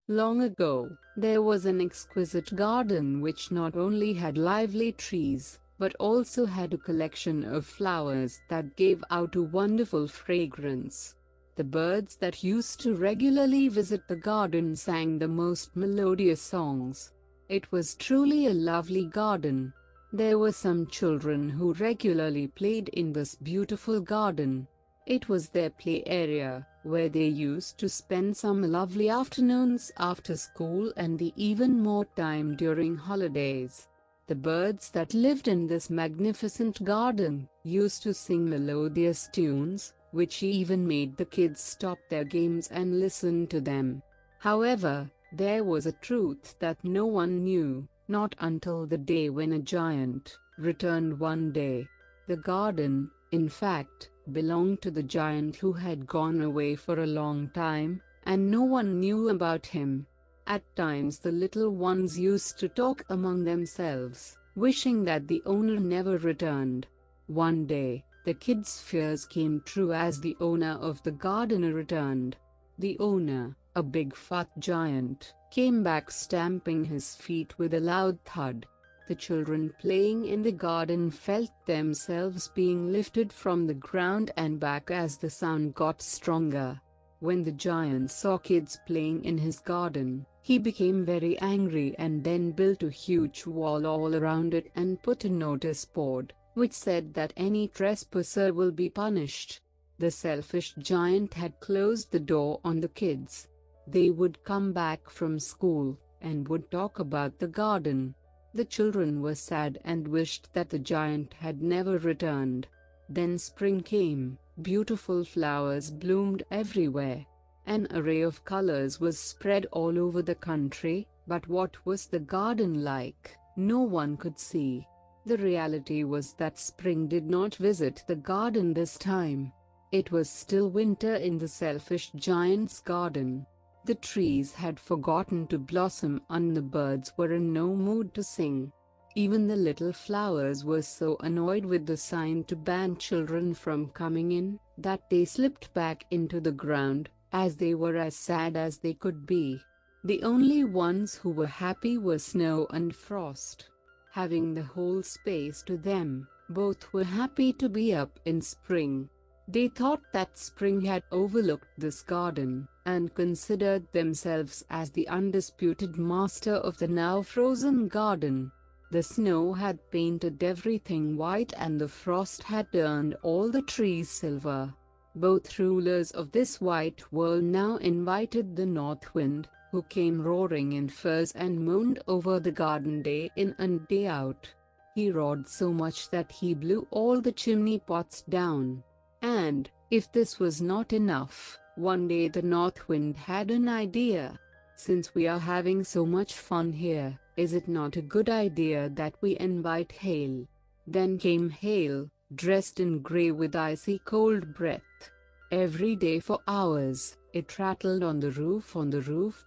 Long ago, there was an exquisite garden which not only had lively trees, but also had a collection of flowers that gave out a wonderful fragrance. The birds that used to regularly visit the garden sang the most melodious songs. It was truly a lovely garden. There were some children who regularly played in this beautiful garden. It was their play area, where they used to spend some lovely afternoons after school and the even more time during holidays. The birds that lived in this magnificent garden used to sing melodious tunes, which even made the kids stop their games and listen to them. However, there was a truth that no one knew, not until the day when a giant returned one day. The garden, in fact, belonged to the giant who had gone away for a long time, and no one knew about him. At times the little ones used to talk among themselves, wishing that the owner never returned. One day, the kids' fears came true as the owner of the garden returned. The owner, a big fat giant, came back stamping his feet with a loud thud. The children playing in the garden felt themselves being lifted from the ground and back as the sound got stronger. When the giant saw kids playing in his garden, he became very angry and then built a huge wall all around it and put a notice board, which said that any trespasser will be punished. The selfish giant had closed the door on the kids. They would come back from school, and would talk about the garden. The children were sad and wished that the giant had never returned. Then spring came, beautiful flowers bloomed everywhere. An array of colors was spread all over the country, but what was the garden like, no one could see. The reality was that spring did not visit the garden this time. It was still winter in the selfish giant's garden. The trees had forgotten to blossom and the birds were in no mood to sing. Even the little flowers were so annoyed with the sign to ban children from coming in, that they slipped back into the ground, as they were as sad as they could be. The only ones who were happy were Snow and Frost. Having the whole space to them, both were happy to be up in spring. They thought that spring had overlooked this garden, and considered themselves as the undisputed master of the now frozen garden. The snow had painted everything white and the frost had turned all the trees silver. Both rulers of this white world now invited the north wind, who came roaring in furs and moaned over the garden day in and day out. He roared so much that he blew all the chimney pots down. And, if this was not enough, one day the north wind had an idea. Since we are having so much fun here, is it not a good idea that we invite hail? Then came hail, dressed in grey with icy cold breath. Every day for hours, it rattled on the roof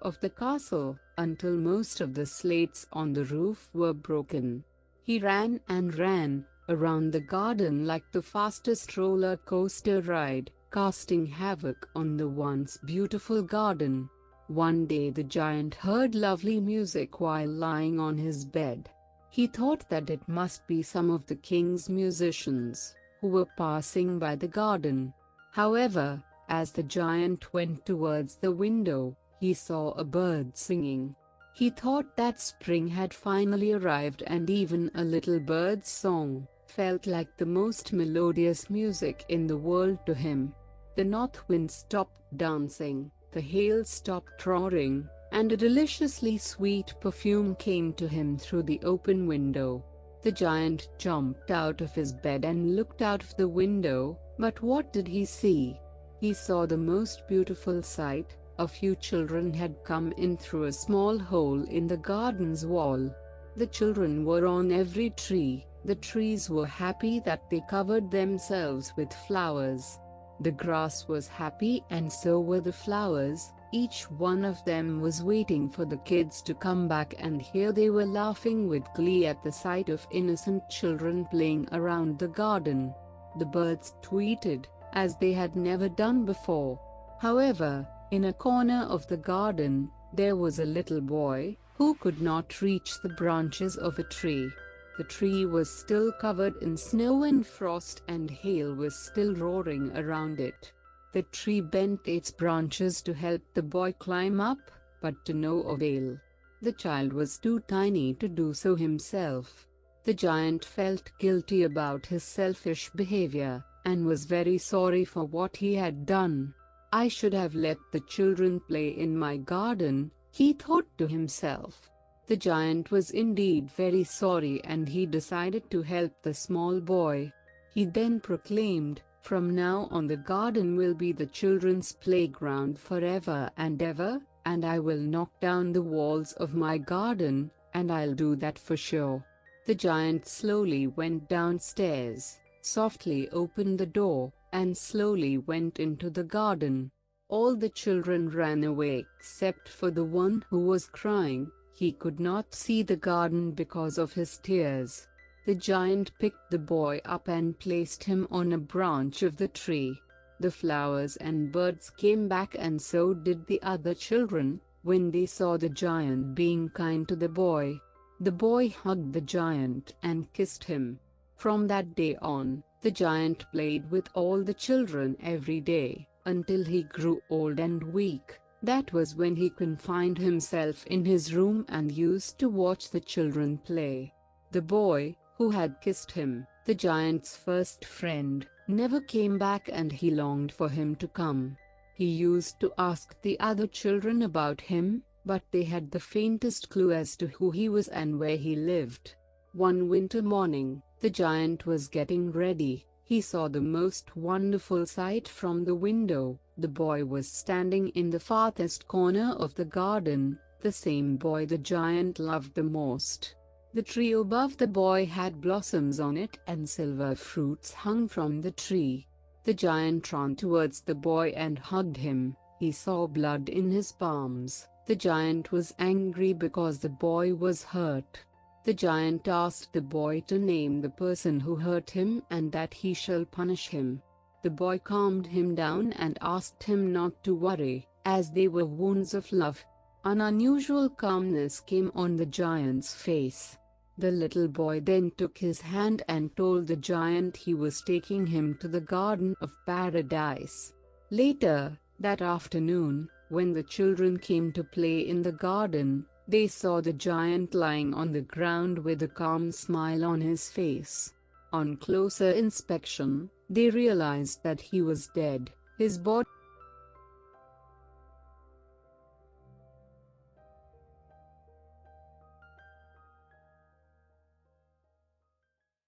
of the castle, until most of the slates on the roof were broken. He ran and ran around the garden like the fastest roller coaster ride, casting havoc on the once beautiful garden. One day the giant heard lovely music while lying on his bed. He thought that it must be some of the king's musicians, who were passing by the garden. However, as the giant went towards the window, he saw a bird singing. He thought that spring had finally arrived, and even a little bird's song felt like the most melodious music in the world to him. The north wind stopped dancing, the hail stopped roaring, and a deliciously sweet perfume came to him through the open window. The giant jumped out of his bed and looked out of the window, but what did he see? He saw the most beautiful sight. A few children had come in through a small hole in the garden's wall. The children were on every tree. The trees were happy that they covered themselves with flowers. The grass was happy and so were the flowers. Each one of them was waiting for the kids to come back, and here they were laughing with glee at the sight of innocent children playing around the garden. The birds tweeted, as they had never done before. However, in a corner of the garden, There was a little boy who could not reach the branches of a tree. The tree was still covered in snow and frost, and hail was still roaring around it. The tree bent its branches to help the boy climb up, but to no avail. The child was too tiny to do so himself. The giant felt guilty about his selfish behavior, and was very sorry for what he had done. I should have let the children play in my garden, he thought to himself. The giant was indeed very sorry, and he decided to help the small boy. He then proclaimed, "From now on the garden will be the children's playground forever and ever, and I will knock down the walls of my garden, and I'll do that for sure." The giant slowly went downstairs, softly opened the door, and slowly went into the garden. All the children ran away except for the one who was crying. He could not see the garden because of his tears. The giant picked the boy up and placed him on a branch of the tree. The flowers and birds came back, and so did the other children, when they saw the giant being kind to the boy. The boy hugged the giant and kissed him. From that day on, the giant played with all the children every day, until he grew old and weak. That was when he confined himself in his room and used to watch the children play. The boy, who had kissed him, the giant's first friend, never came back, and he longed for him to come. He used to ask the other children about him, but they had the faintest clue as to who he was and where he lived. One winter morning, the giant was getting ready. He saw the most wonderful sight from the window. The boy was standing in the farthest corner of the garden, the same boy the giant loved the most. The tree above the boy had blossoms on it, and silver fruits hung from the tree. The giant ran towards the boy and hugged him. He saw blood in his palms. The giant was angry because the boy was hurt. The giant asked the boy to name the person who hurt him, and that he shall punish him. The boy calmed him down and asked him not to worry, as they were wounds of love. An unusual calmness came on the giant's face. The little boy then took his hand and told the giant he was taking him to the Garden of Paradise. Later, that afternoon, when the children came to play in the garden, they saw the giant lying on the ground with a calm smile on his face. On closer inspection, they realized that he was dead. His body